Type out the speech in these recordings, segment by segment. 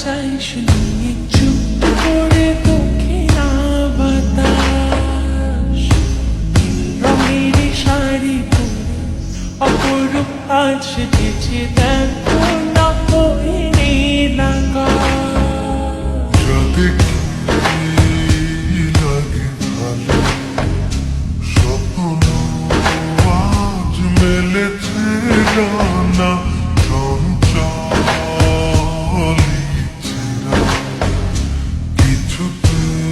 চাই শুনিয়ে চুপ করে দক্ষিণা বাতাস রঙের শাড়ি পরে অপরূপ আজ সেজেছে দেখো না ওই নীল আকাশ। রাতে কি লাগে ভালো স্বপ্ন আজ মেলেছে রানা চঞ্চল ছেঁড়া কিছুতেই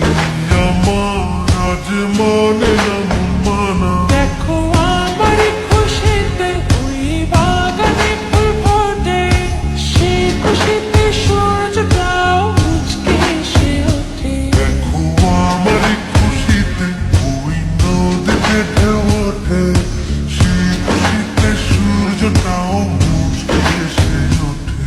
আমার আজ মনে না মন মানা। দেখো আমার খুশিতে ওই বাগানে ফুল ফোটে সেই খুশিতে সূর্যটাও মুচকে এসে ওঠে। দেখো আমার খুশিতে ওই নদীতে ঢেউ ওঠে সেই খুশিতে সূর্যটাও মুচকে এসে ওঠে।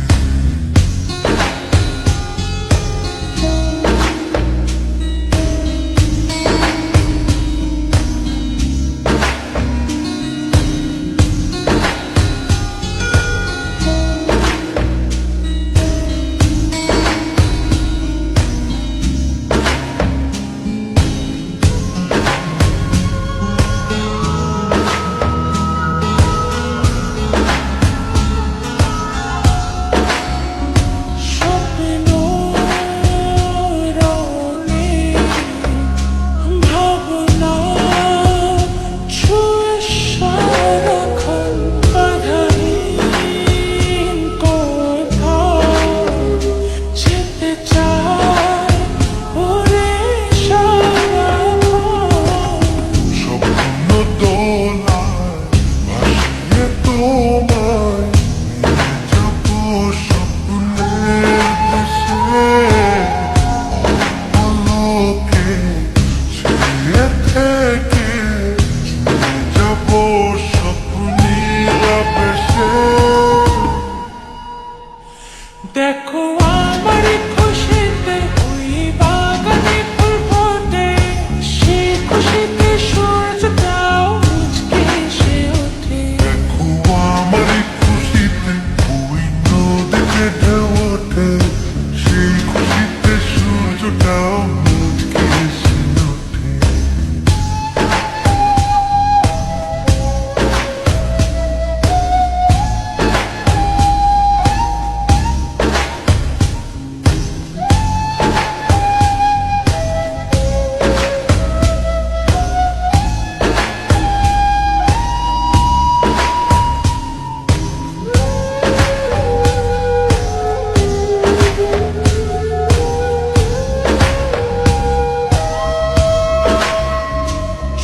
স্বপ্ন রঙে ভাবনা ছুঁয়ে সারাক্ষণ বাধাহীন কোথাও যেতে চায় ওরে সারাক্ষণ। স্বপ্ন দোলায় ভাসিয়ে তোমায় নিয়ে যাবো স্বপ্নের দেশে অপলকে ছেড়ে থেকে নিয়ে যাবো স্বপ্নীর আবেশে। দেখো আমার খুশিতে ওই বাগানে ফুল ফোটে সেই খুশিতে সূর্যটাও মুচকে এসে ওঠে। দেখো আমার খুশিতে ওই নদীতে ঢেউ ওঠে সেই খুশিতে সূর্যটাও মুচকে এসে ওঠে।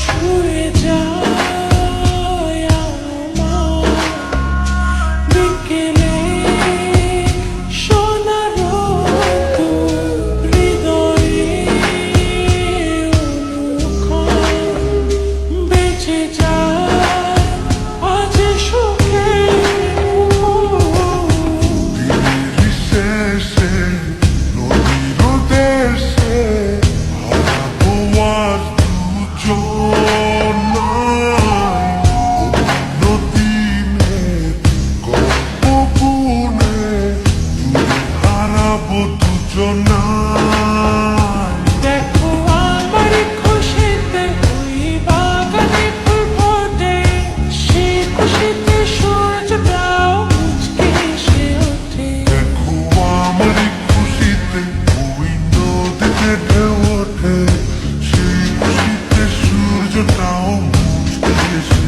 ছুঁয়ে যায় আমার বিকেলে সোনার রোদ হৃদয়ে অনুক্ষণ বেঁচে যায় আজ সুখের দিনের শেষে নদীর দেশে হারাবো আজ দুজনায়। নদীনের গল্প বুনে দূরে হারাবো দুজনায়। দেখো আমার খুশিতে ওই বাগানে ফুল ফোটে সেই খুশিতে সূর্যটাও মুচকে এসে ওঠে। দেখো আমার খুশিতে ওই নদীতে ঢেউ ওঠে সেই খুশিতে সূর্যটাও মুচকে এসে